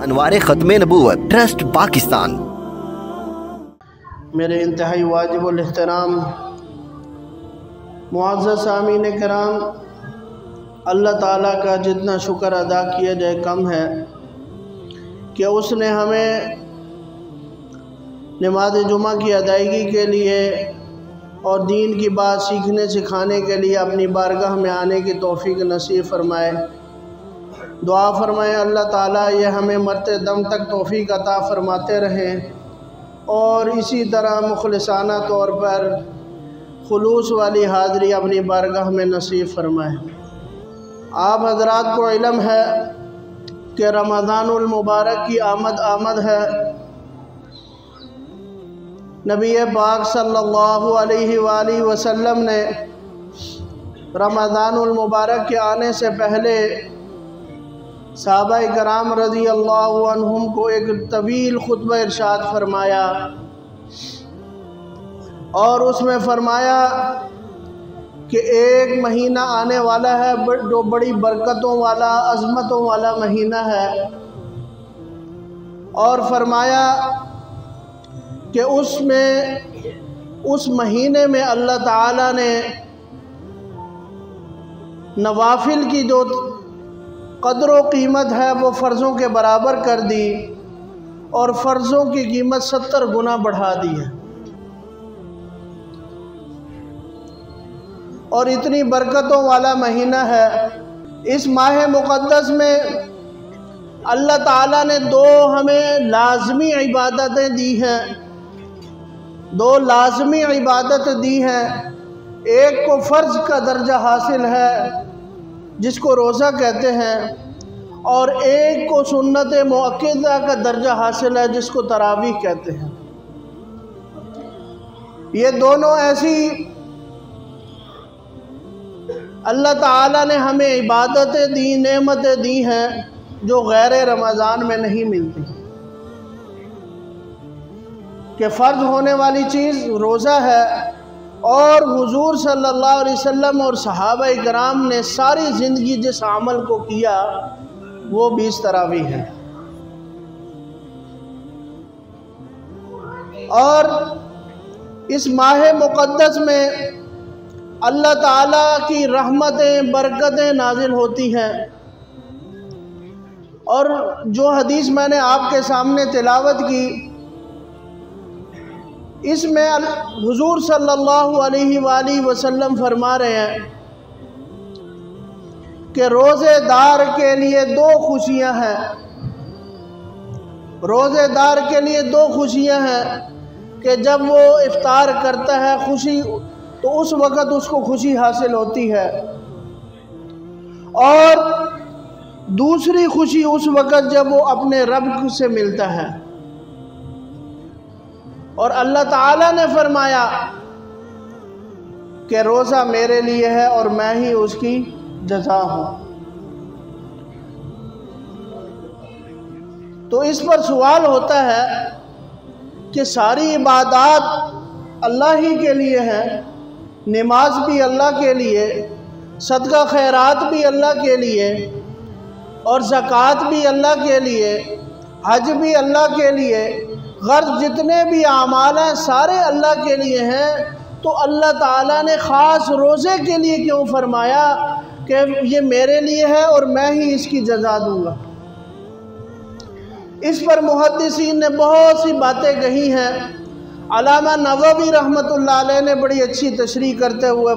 انوار ختم نبوت ٹرسٹ پاکستان۔ میرے انتہائی واجب الاحترام معزز سامعین کرام، اللہ تعالیٰ کا جتنا شکر ادا کیا جائے کم ہے کہ اس نے ہمیں نماز جمعہ کی ادائیگی کے لیے اور دین کی بات سیکھنے سکھانے کے لیے اپنی بارگاہ میں آنے کی توفیق نصیب فرمائے۔ دعا فرمائے اللہ تعالیٰ یہ ہمیں مرتے دم تک توفیق عطا فرماتے رہیں اور اسی طرح مخلصانہ طور پر خلوص والی حاضری اپنی بارگاہ میں نصیب فرمائے۔ آپ حضرات کو علم ہے کہ رمضان المبارک کی آمد ہے۔ نبی پاک صلی اللہ علیہ وآلہ وسلم نے رمضان المبارک کے آنے سے پہلے صحابہ کرام رضی اللہ عنہم کو ایک طویل خطبہ ارشاد فرمایا اور اس میں فرمایا کہ ایک مہینہ آنے والا ہے جو بڑی برکتوں والا عظمتوں والا مہینہ ہے، اور فرمایا کہ اس مہینے میں اللہ تعالیٰ نے نوافل کی جو قدر و قیمت ہے وہ فرضوں کے برابر کر دی اور فرضوں کی قیمت 70 گنا بڑھا دی ہے، اور اتنی برکتوں والا مہینہ ہے۔ اس ماہ مقدس میں اللہ تعالیٰ نے دو ہمیں لازمی عبادتیں دی ہیں، دو لازمی عبادت دی ہیں۔ ایک کو فرض کا درجہ حاصل ہے جس کو روزہ کہتے ہیں، اور ایک کو سنت مؤکدہ کا درجہ حاصل ہے جس کو تراویح کہتے ہیں۔ یہ دونوں ایسی اللہ تعالیٰ نے ہمیں عبادتیں دی، نعمتیں دی ہیں جو غیر رمضان میں نہیں ملتی، کہ فرض ہونے والی چیز روزہ ہے، اور حضور صلی اللہ علیہ وسلم اور صحابہ کرام نے ساری زندگی جس عمل کو کیا وہ 20 تراویح ہے۔ اور اس ماہ مقدس میں اللہ تعالیٰ کی رحمتیں برکتیں نازل ہوتی ہیں، اور جو حدیث میں نے آپ کے سامنے تلاوت کی اس میں حضور صلی اللہ علیہ وآلہ وسلم فرما رہے ہیں کہ روزے دار کے لیے دو خوشیاں ہیں، روزے دار کے لیے دو خوشیاں ہیں کہ جب وہ افطار کرتا ہے خوشی تو اس وقت اس کو خوشی حاصل ہوتی ہے، اور دوسری خوشی اس وقت جب وہ اپنے رب سے ملتا ہے۔ اور اللہ تعالیٰ نے فرمایا کہ روزہ میرے لیے ہے اور میں ہی اس کی جزا ہوں۔ تو اس پر سوال ہوتا ہے کہ ساری عبادات اللہ ہی کے لیے ہیں، نماز بھی اللہ کے لیے، صدقہ خیرات بھی اللہ کے لیے، اور زکوٰۃ بھی اللہ کے لیے، حج بھی اللہ کے لیے، غرض جتنے بھی اعمال ہیں سارے اللہ کے لیے ہیں، تو اللہ تعالیٰ نے خاص روزے کے لیے کیوں فرمایا کہ یہ میرے لیے ہے اور میں ہی اس کی جزا دوں گا؟ اس پر محدثین نے بہت سی باتیں کہی ہیں۔ علامہ نووی رحمۃ اللہ علیہ نے بڑی اچھی تشریح کرتے ہوئے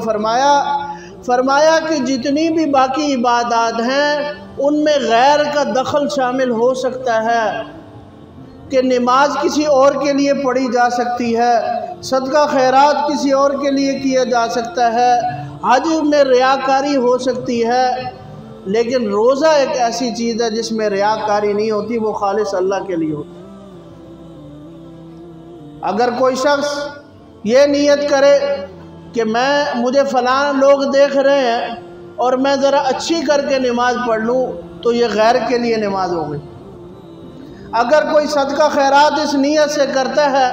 فرمایا کہ جتنی بھی باقی عبادات ہیں ان میں غیر کا دخل شامل ہو سکتا ہے، کہ نماز کسی اور کے لیے پڑھی جا سکتی ہے، صدقہ خیرات کسی اور کے لیے کیا جا سکتا ہے، حج میں ریاکاری ہو سکتی ہے، لیکن روزہ ایک ایسی چیز ہے جس میں ریاکاری نہیں ہوتی، وہ خالص اللہ کے لیے ہوتی۔ اگر کوئی شخص یہ نیت کرے کہ مجھے فلاں لوگ دیکھ رہے ہیں اور میں ذرا اچھی کر کے نماز پڑھ لوں، تو یہ غیر کے لیے نماز ہو گئی۔ اگر کوئی صدقہ خیرات اس نیت سے کرتا ہے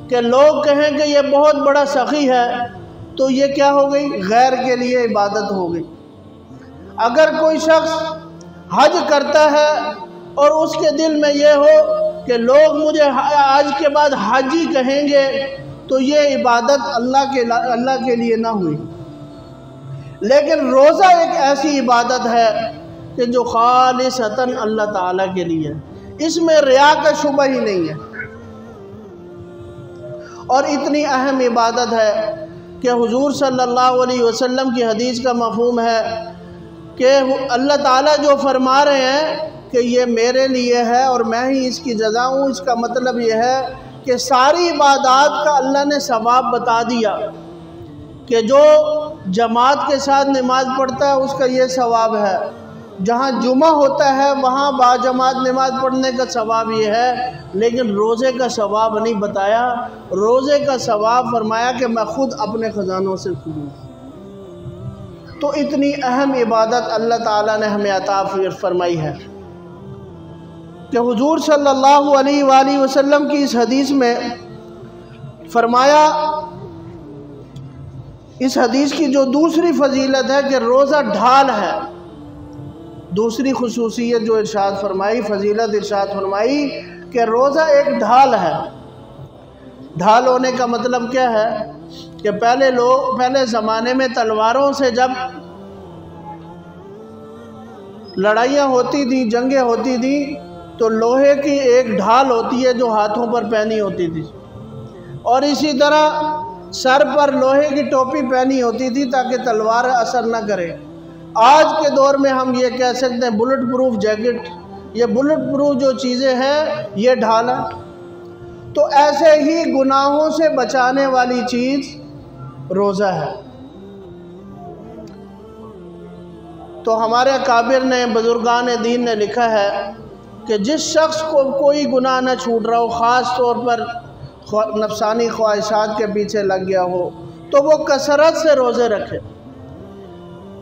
کہ لوگ کہیں کہ یہ بہت بڑا سخی ہے، تو یہ کیا ہو گئی؟ غیر کے لیے عبادت ہو گئی۔ اگر کوئی شخص حج کرتا ہے اور اس کے دل میں یہ ہو کہ لوگ مجھے آج کے بعد حاجی کہیں گے، تو یہ عبادت اللہ کے لیے نہ ہوئی۔ لیکن روزہ ایک ایسی عبادت ہے کہ جو خالصتاً اللہ تعالیٰ کے لیے، اس میں ریا کا شبہ ہی نہیں ہے، اور اتنی اہم عبادت ہے کہ حضور صلی اللہ علیہ وسلم کی حدیث کا مفہوم ہے کہ اللہ تعالیٰ جو فرما رہے ہیں کہ یہ میرے لیے ہے اور میں ہی اس کی جزا ہوں، اس کا مطلب یہ ہے کہ ساری عبادات کا اللہ نے ثواب بتا دیا کہ جو جماعت کے ساتھ نماز پڑھتا ہے اس کا یہ ثواب ہے، جہاں جمعہ ہوتا ہے وہاں باجماعت نماز پڑھنے کا ثواب یہ ہے، لیکن روزے کا ثواب نہیں بتایا۔ روزے کا ثواب فرمایا کہ میں خود اپنے خزانوں سے کھولوں۔ تو اتنی اہم عبادت اللہ تعالیٰ نے ہمیں عطا فرمائی ہے کہ حضور صلی اللہ علیہ وآلہ وسلم کی اس حدیث میں فرمایا، اس حدیث کی جو دوسری فضیلت ہے کہ روزہ ڈھال ہے۔ دوسری خصوصیت جو ارشاد فرمائی، فضیلت ارشاد فرمائی کہ روزہ ایک ڈھال ہے۔ ڈھال ہونے کا مطلب کیا ہے کہ پہلے زمانے میں تلواروں سے جب لڑائیاں ہوتی تھیں، جنگیں ہوتی تھیں، تو لوہے کی ایک ڈھال ہوتی ہے جو ہاتھوں پر پہنی ہوتی تھی، اور اسی طرح سر پر لوہے کی ٹوپی پہنی ہوتی تھی تاکہ تلوار اثر نہ کرے۔ آج کے دور میں ہم یہ کہہ سکتے ہیں بلٹ پروف جیکٹ، یہ بلٹ پروف جو چیزیں ہیں یہ ڈھال ہے۔ تو ایسے ہی گناہوں سے بچانے والی چیز روزہ ہے۔ تو ہمارے اکابر نے، بزرگان دین نے لکھا ہے کہ جس شخص کو کوئی گناہ نہ چھوٹ رہا ہو، خاص طور پر نفسانی خواہشات کے پیچھے لگ گیا ہو، تو وہ کثرت سے روزے رکھے۔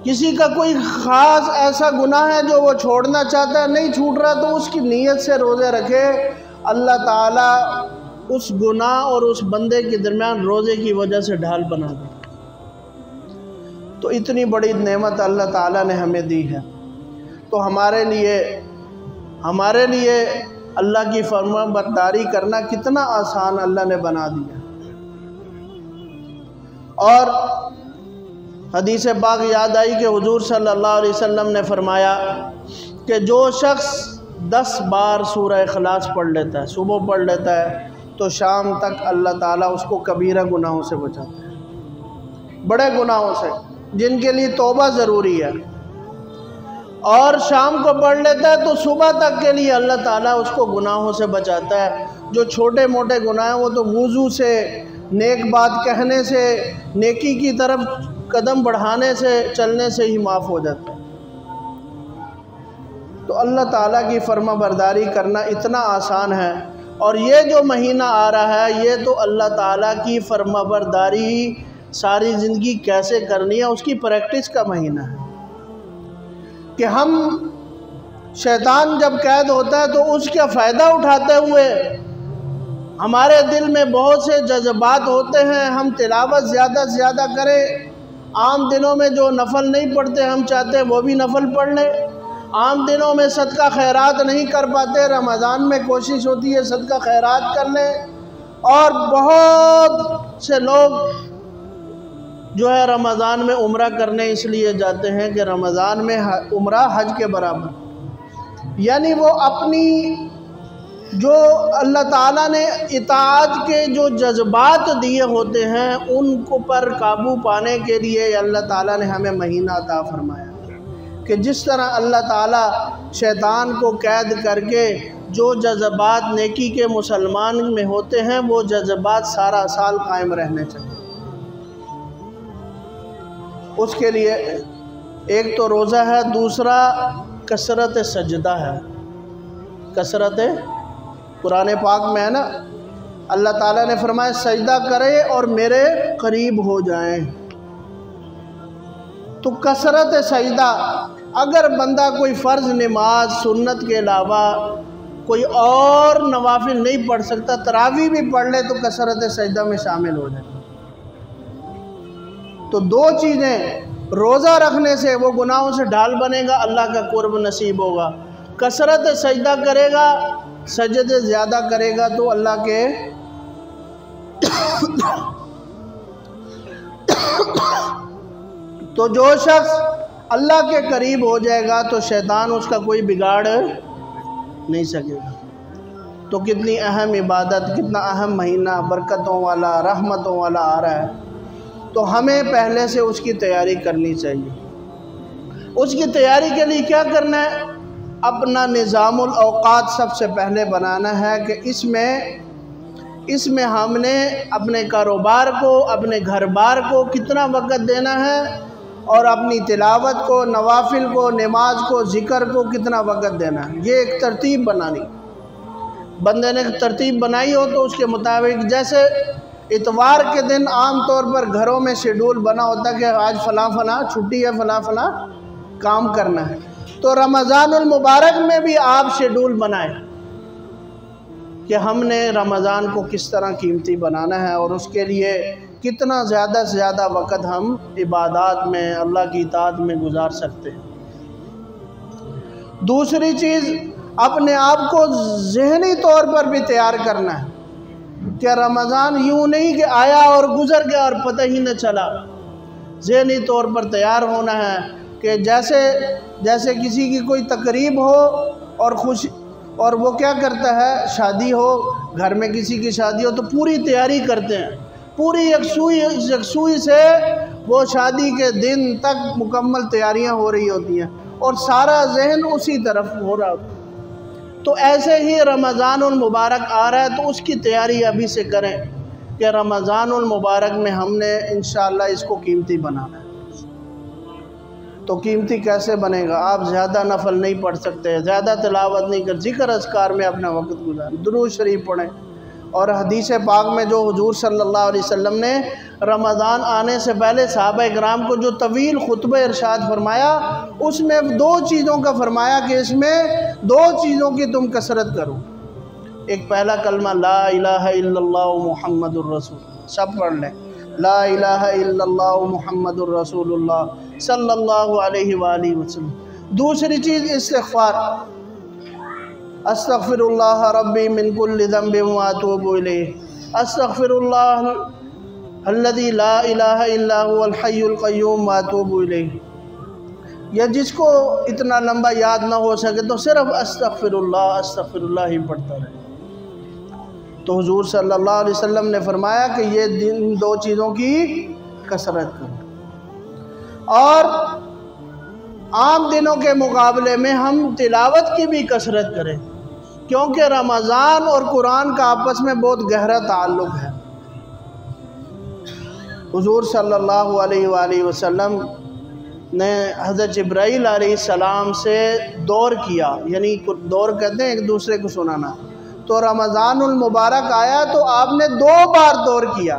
کسی کا کوئی خاص ایسا گناہ ہے جو وہ چھوڑنا چاہتا ہے، نہیں چھوٹ رہا، تو اس کی نیت سے روزے رکھے، اللہ تعالیٰ اس گناہ اور اس بندے کے درمیان روزے کی وجہ سے ڈھال بنا دے۔ تو اتنی بڑی نعمت اللہ تعالیٰ نے ہمیں دی ہے، تو ہمارے لیے اللہ کی فرما برداری کرنا کتنا آسان اللہ نے بنا دیا۔ اور حدیث پاک یاد آئی کہ حضور صلی اللہ علیہ وسلم نے فرمایا کہ جو شخص 10 بار سورہ اخلاص پڑھ لیتا ہے، صبح پڑھ لیتا ہے، تو شام تک اللہ تعالیٰ اس کو کبیرہ گناہوں سے بچاتا ہے، بڑے گناہوں سے جن کے لیے توبہ ضروری ہے۔ اور شام کو پڑھ لیتا ہے تو صبح تک کے لیے اللہ تعالیٰ اس کو گناہوں سے بچاتا ہے۔ جو چھوٹے موٹے گناہ ہیں وہ تو وضو سے، نیک بات کہنے سے، نیکی کی طرف قدم بڑھانے سے، چلنے سے ہی معاف ہو جاتا ہے۔ تو اللہ تعالیٰ کی فرما برداری کرنا اتنا آسان ہے، اور یہ جو مہینہ آ رہا ہے یہ تو اللہ تعالیٰ کی فرما برداری ساری زندگی کیسے کرنی ہے اس کی پریکٹس کا مہینہ ہے، کہ ہم شیطان جب قید ہوتا ہے تو اس کا فائدہ اٹھاتے ہوئے ہمارے دل میں بہت سے جذبات ہوتے ہیں، ہم تلاوت زیادہ سے زیادہ کریں، عام دنوں میں جو نفل نہیں پڑھتے ہم چاہتے ہیں وہ بھی نفل پڑھ لیں، عام دنوں میں صدقہ خیرات نہیں کر پاتے، رمضان میں کوشش ہوتی ہے صدقہ خیرات کر لیں۔ اور بہت سے لوگ جو ہے رمضان میں عمرہ کرنے اس لیے جاتے ہیں کہ رمضان میں عمرہ حج کے برابر، یعنی وہ اپنی جو اللہ تعالیٰ نے اطاعت کے جو جذبات دیے ہوتے ہیں ان کو پر قابو پانے کے لیے اللہ تعالیٰ نے ہمیں مہینہ عطا فرمایا، کہ جس طرح اللہ تعالیٰ شیطان کو قید کر کے جو جذبات نیکی کے مسلمان میں ہوتے ہیں وہ جذبات سارا سال قائم رہنے چاہیے۔ اس کے لیے ایک تو روزہ ہے، دوسرا کثرت سجدہ ہے۔ کثرت قرآن پاک میں ہے نا، اللہ تعالیٰ نے فرمایا سجدہ کرے اور میرے قریب ہو جائیں۔ تو کثرت سجدہ، اگر بندہ کوئی فرض نماز سنت کے علاوہ کوئی اور نوافل نہیں پڑھ سکتا، تراویح بھی پڑھ لے تو کثرت سجدہ میں شامل ہو جائے۔ تو دو چیزیں، روزہ رکھنے سے وہ گناہوں سے ڈھال بنے گا، اللہ کا قرب نصیب ہوگا، کثرت سجدہ کرے گا، سجدے زیادہ کرے گا تو اللہ کے تو جو شخص اللہ کے قریب ہو جائے گا تو شیطان اس کا کوئی بگاڑ نہیں سکے گا۔ تو کتنی اہم عبادت، کتنا اہم مہینہ برکتوں والا، رحمتوں والا آ رہا ہے، تو ہمیں پہلے سے اس کی تیاری کرنی چاہیے۔ اس کی تیاری کے لیے کیا کرنا ہے؟ اپنا نظام الاوقات سب سے پہلے بنانا ہے کہ اس میں ہم نے اپنے کاروبار کو، اپنے گھر بار کو کتنا وقت دینا ہے، اور اپنی تلاوت کو، نوافل کو، نماز کو، ذکر کو کتنا وقت دینا ہے۔ یہ ایک ترتیب بنانی، بندے نے ترتیب بنائی ہو تو اس کے مطابق، جیسے اتوار کے دن عام طور پر گھروں میں شیڈول بنا ہوتا ہے کہ آج فلاں فلاں چھٹی ہے، فلاں فلاں کام کرنا ہے، تو رمضان المبارک میں بھی آپ شیڈول بنائیں کہ ہم نے رمضان کو کس طرح قیمتی بنانا ہے، اور اس کے لیے کتنا زیادہ سے زیادہ وقت ہم عبادات میں، اللہ کی اطاعت میں گزار سکتے ہیں۔ دوسری چیز، اپنے آپ کو ذہنی طور پر بھی تیار کرنا ہے کہ رمضان یوں نہیں کہ آیا اور گزر گیا اور پتہ ہی نہ چلا۔ ذہنی طور پر تیار ہونا ہے کہ جیسے کسی کی کوئی تقریب ہو اور وہ کیا کرتا ہے، شادی ہو، گھر میں کسی کی شادی ہو تو پوری تیاری کرتے ہیں، پوری یکسوئی سے وہ شادی کے دن تک مکمل تیاریاں ہو رہی ہوتی ہیں اور سارا ذہن اسی طرف ہو رہا ہوتا ہے۔ تو ایسے ہی رمضان المبارک آ رہا ہے تو اس کی تیاری ابھی سے کریں کہ رمضان المبارک میں ہم نے انشاءاللہ اس کو قیمتی بنانا ہے۔ تو قیمتی کیسے بنے گا؟ آپ زیادہ نفل نہیں پڑھ سکتے، زیادہ تلاوت نہیں کر، ذکر اذکار میں اپنا وقت گزاریں، درود شریف پڑھیں، اور حدیث پاک میں جو حضور صلی اللہ علیہ وسلم نے رمضان آنے سے پہلے صحابہ کرام کو جو طویل خطبہ ارشاد فرمایا، اس میں 2 چیزوں کا فرمایا کہ اس میں 2 چیزوں کی تم کثرت کرو۔ ایک پہلا کلمہ لا الہ الا اللہ محمد الرسول، سب پڑھ لیں، لا الہ الا اللہ محمد الرسول اللہ صلی اللہ علیہ وآلہ وسلم۔ دوسری چیز استغفار، استغفر اللہ ربی من کل ذنب واتوب الیہ، استغفر اللہ الذی لا الہ الا هو الحی القیوم واتوب الیہ۔ یا جس کو اتنا لمبا یاد نہ ہو سکے تو صرف استغفر اللہ ہی پڑھتا رہے۔ تو حضور صلی اللہ علیہ وسلم نے فرمایا کہ یہ 2 چیزوں کی کثرت کرو، اور عام دنوں کے مقابلے میں ہم تلاوت کی بھی کثرت کریں، کیونکہ رمضان اور قرآن کا آپس میں بہت گہرا تعلق ہے۔ حضور صلی اللہ علیہ وآلہ وسلم نے حضرت جبرائیل علیہ السلام سے دور کیا، یعنی دور کہتے ہیں ایک دوسرے کو سنانا، تو رمضان المبارک آیا تو آپ نے 2 بار دور کیا۔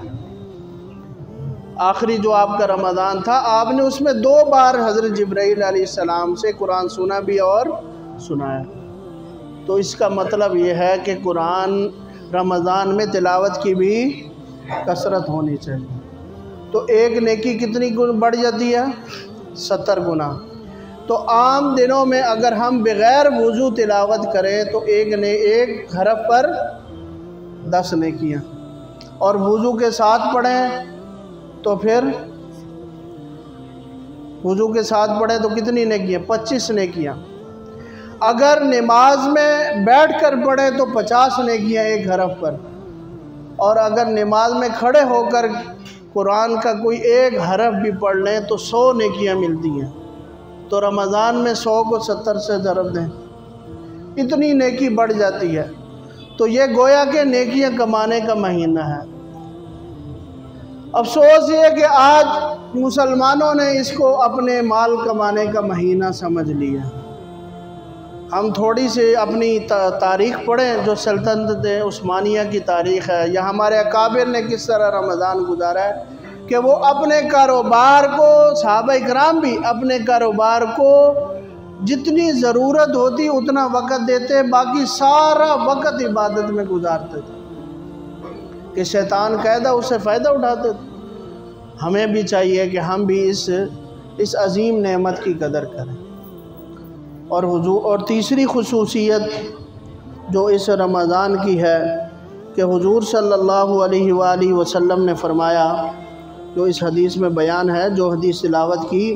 آخری جو آپ کا رمضان تھا، آپ نے اس میں 2 بار حضرت جبرائیل علیہ السلام سے قرآن سنا بھی اور سنایا۔ تو اس کا مطلب یہ ہے کہ قرآن رمضان میں تلاوت کی بھی کثرت ہونی چاہیے۔ تو ایک نیکی کتنی بڑھ جاتی ہے؟ 70 گنا۔ تو عام دنوں میں اگر ہم بغیر وضو تلاوت کریں تو ایک حرف پر 10 نیکیاں، اور وضو کے ساتھ پڑھیں تو پھر وضو کے ساتھ پڑھیں تو کتنی نیکیاں؟ 25 نیکیاں۔ اگر نماز میں بیٹھ کر پڑھیں تو 50 نیکیاں ایک حرف پر، اور اگر نماز میں کھڑے ہو کر قرآن کا کوئی ایک حرف بھی پڑھ لیں تو 100 نیکیاں ملتی ہیں۔ تو رمضان میں 100 کو 70 سے ضرب دیں، اتنی نیکی بڑھ جاتی ہے۔ تو یہ گویا کہ نیکیاں کمانے کا مہینہ ہے۔ افسوس یہ کہ آج مسلمانوں نے اس کو اپنے مال کمانے کا مہینہ سمجھ لیا۔ ہم تھوڑی سی اپنی تاریخ پڑھیں، جو سلطنت عثمانیہ کی تاریخ ہے، یا ہمارے اکابر نے کس طرح رمضان گزارا ہے، کہ وہ اپنے کاروبار کو، صحابہ کرام بھی اپنے کاروبار کو جتنی ضرورت ہوتی اتنا وقت دیتے، باقی سارا وقت عبادت میں گزارتے تھے کہ شیطان قاعدہ اس سے فائدہ اٹھاتے تھے۔ ہمیں بھی چاہیے کہ ہم بھی اس عظیم نعمت کی قدر کریں۔ اور تیسری خصوصیت جو اس رمضان کی ہے کہ حضور صلی اللہ علیہ وآلہ وسلم نے فرمایا، جو اس حدیث میں بیان ہے، جو حدیث تلاوت کی،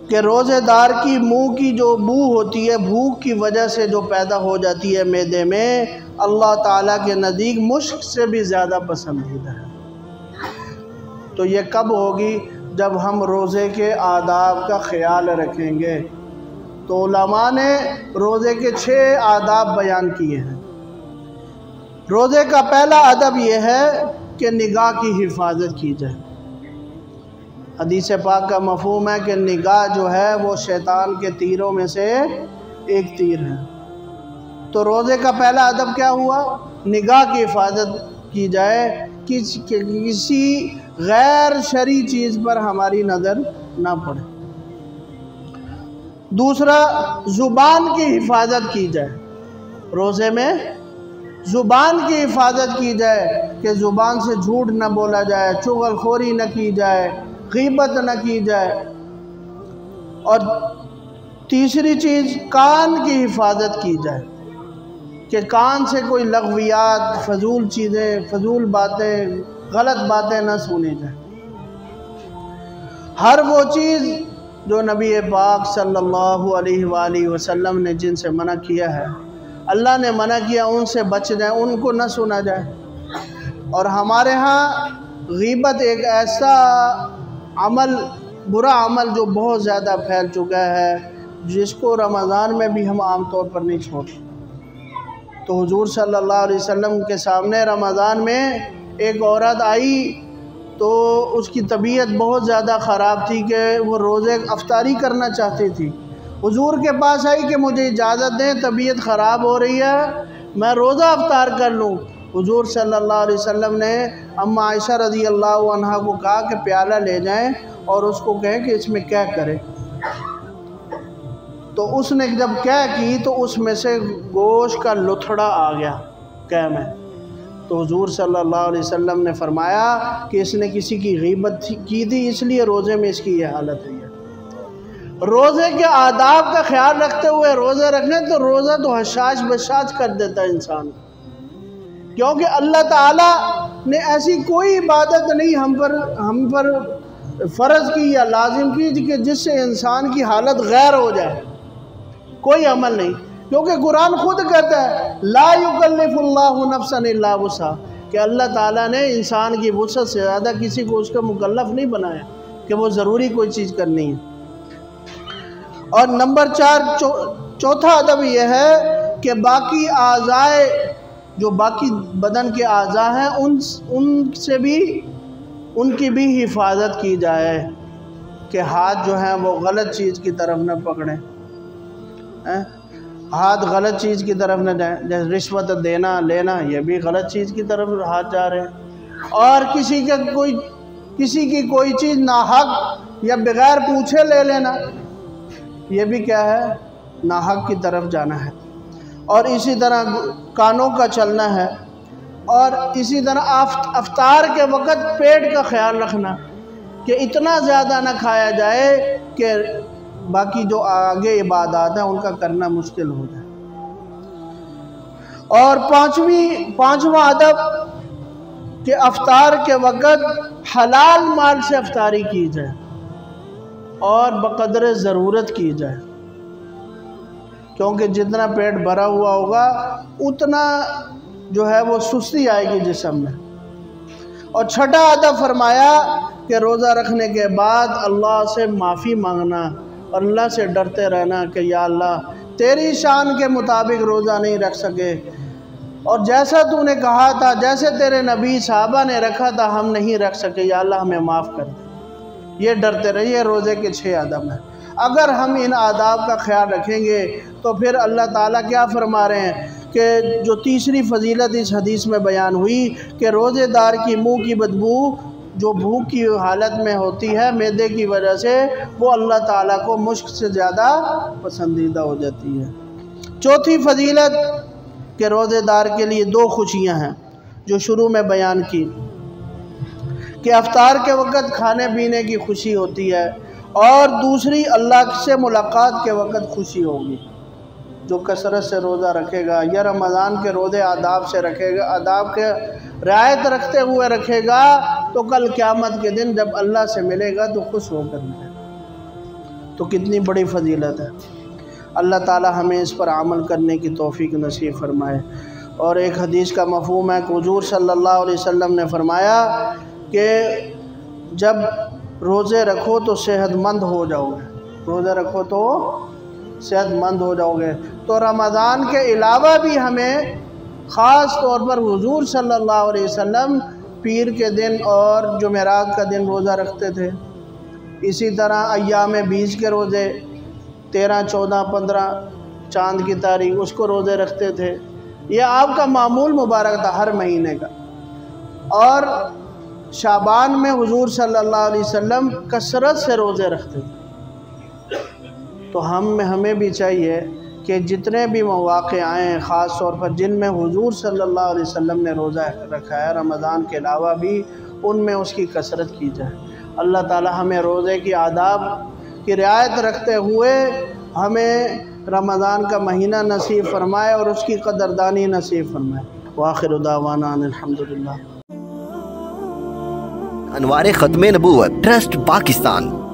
کہ روزے دار کی منہ کی جو بو ہوتی ہے، بھوک کی وجہ سے جو پیدا ہو جاتی ہے معدے میں، اللہ تعالیٰ کے نزدیک مشک سے بھی زیادہ پسندیدہ ہے۔ تو یہ کب ہوگی؟ جب ہم روزے کے آداب کا خیال رکھیں گے۔ تو علماء نے روزے کے 6 آداب بیان کیے ہیں۔ روزے کا پہلا ادب یہ ہے کہ نگاہ کی حفاظت کی جائے۔ حدیث پاک کا مفہوم ہے کہ نگاہ جو ہے وہ شیطان کے تیروں میں سے ایک تیر ہے۔ تو روزے کا پہلا ادب کیا ہوا؟ نگاہ کی حفاظت کی جائے، کسی غیر شرعی چیز پر ہماری نظر نہ پڑے۔ دوسرا، زبان کی حفاظت کی جائے۔ روزے میں زبان کی حفاظت کی جائے کہ زبان سے جھوٹ نہ بولا جائے، چغل خوری نہ کی جائے، غیبت نہ کی جائے۔ اور تیسری چیز، کان کی حفاظت کی جائے کہ کان سے کوئی لغویات، فضول چیزیں، فضول باتیں، غلط باتیں نہ سنی جائیں۔ ہر وہ چیز جو نبی پاک صلی اللہ علیہ وآلہ وسلم نے جن سے منع کیا ہے، اللہ نے منع کیا، ان سے بچ جائیں، ان کو نہ سنا جائے۔ اور ہمارے ہاں غیبت ایک ایسا عمل، برا عمل جو بہت زیادہ پھیل چکا ہے، جس کو رمضان میں بھی ہم عام طور پر نہیں چھوڑتے۔ تو حضور صلی اللہ علیہ وسلم کے سامنے رمضان میں ایک عورت آئی تو اس کی طبیعت بہت زیادہ خراب تھی کہ وہ روزے افطاری کرنا چاہتی تھی۔ حضور کے پاس آئی کہ مجھے اجازت دیں، طبیعت خراب ہو رہی ہے، میں روزہ افطار کر لوں۔ حضور صلی اللہ علیہ وسلم نے اما عائشہ رضی اللہ عنہا کو کہا کہ پیالہ لے جائیں اور اس کو کہیں کہ اس میں کیا کرے۔ تو اس نے جب کیا کی تو اس میں سے گوشت کا لتھڑا آ گیا کہہ میں۔ تو حضور صلی اللہ علیہ وسلم نے فرمایا کہ اس نے کسی کی غیبت کی تھی، اس لیے روزے میں اس کی یہ حالت ہوئی ہے۔ روزے کے آداب کا خیال رکھتے ہوئے روزہ رکھیں تو روزہ تو حشاش بشاش کر دیتا ہے انسان، کیونکہ اللہ تعالیٰ نے ایسی کوئی عبادت نہیں ہم پر فرض کی یا لازم کی کہ جس سے انسان کی حالت غیر ہو جائے، کوئی عمل نہیں۔ کیونکہ قرآن خود کہتا ہے لا یکلف اللہ نفسا الا وسعها، کہ اللہ تعالیٰ نے انسان کی وسعت سے زیادہ کسی کو اس کا مکلف نہیں بنایا کہ وہ ضروری کوئی چیز کرنی ہے۔ اور نمبر 4، چوتھا ادب یہ ہے کہ باقی اعضائے، جو باقی بدن کے اعضاء ہیں، ان سے بھی ان کی بھی حفاظت کی جائے کہ ہاتھ جو ہیں وہ غلط چیز کی طرف نہ پکڑیں، ہاتھ غلط چیز کی طرف نہ جائیں، جیسے رشوت دینا لینا، یہ بھی غلط چیز کی طرف ہاتھ جا رہے ہیں۔ اور کسی کی کوئی چیز ناحق یا بغیر پوچھے لے لینا، یہ بھی کیا ہے؟ ناحق کی طرف جانا ہے۔ اور اسی طرح کانوں کا چلنا ہے، اور اسی طرح افطار کے وقت پیٹ کا خیال رکھنا کہ اتنا زیادہ نہ کھایا جائے کہ باقی جو آگے عبادات ہیں ان کا کرنا مشکل ہو جائے۔ اور پانچواں ادب کہ افطار کے وقت حلال مال سے افطاری کی جائے اور بقدر ضرورت کی جائے، کیونکہ جتنا پیٹ بھرا ہوا ہوگا اتنا جو ہے وہ سستی آئے گی جسم میں۔ اور چھٹا ادب فرمایا کہ روزہ رکھنے کے بعد اللہ سے معافی مانگنا اور اللہ سے ڈرتے رہنا کہ یا اللہ تیری شان کے مطابق روزہ نہیں رکھ سکے، اور جیسا تو نے کہا تھا، جیسے تیرے نبی صحابہ نے رکھا تھا ہم نہیں رکھ سکے، یا اللہ ہمیں معاف کر دے۔ یہ ڈرتے رہیے، روزے کے 6 ادب ہیں۔ اگر ہم ان آداب کا خیال رکھیں گے تو پھر اللہ تعالیٰ کیا فرما رہے ہیں کہ جو تیسری فضیلت اس حدیث میں بیان ہوئی کہ روزے دار کی منہ کی بدبو جو بھوک کی حالت میں ہوتی ہے معدے کی وجہ سے، وہ اللہ تعالیٰ کو مشک سے زیادہ پسندیدہ ہو جاتی ہے۔ چوتھی فضیلت کہ روزے دار کے لیے 2 خوشیاں ہیں جو شروع میں بیان کی، کہ افطار کے وقت کھانے پینے کی خوشی ہوتی ہے، اور دوسری اللہ سے ملاقات کے وقت خوشی ہوگی۔ جو کثرت سے روزہ رکھے گا یا رمضان کے روزے آداب سے رکھے گا، آداب کے رعایت رکھتے ہوئے رکھے گا، تو کل قیامت کے دن جب اللہ سے ملے گا تو خوش ہو کر ملے گا۔ تو کتنی بڑی فضیلت ہے۔ اللہ تعالی ہمیں اس پر عمل کرنے کی توفیق نصیب فرمائے۔ اور ایک حدیث کا مفہوم ہے کہ حضور صلی اللہ علیہ وسلم نے فرمایا کہ جب روزے رکھو تو صحت مند ہو جاؤ گے، روزے رکھو تو صحت مند ہو جاؤ گے۔ تو رمضان کے علاوہ بھی ہمیں خاص طور پر حضور صلی اللہ علیہ وسلم پیر کے دن اور جمعرات کا دن روزہ رکھتے تھے۔ اسی طرح ایام بیج کے روزے 13، 14، 15 چاند کی تاریخ اس کو روزے رکھتے تھے۔ یہ آپ کا معمول مبارک تھا ہر مہینے کا۔ اور شعبان میں حضور صلی اللہ علیہ وسلم کثرت سے روزے رکھتے تھے۔ تو ہمیں بھی چاہیے کہ جتنے بھی مواقع آئیں، خاص طور پر جن میں حضور صلی اللہ علیہ وسلم نے روزہ رکھا ہے رمضان کے علاوہ بھی، ان میں اس کی کثرت کی جائے۔ اللہ تعالی ہمیں روزے کی آداب کی رعایت رکھتے ہوئے ہمیں رمضان کا مہینہ نصیب فرمائے اور اس کی قدردانی نصیب فرمائے۔ وآخر دعوانا ان الحمدللہ۔ انوار ختم نبوت ٹرسٹ پاکستان۔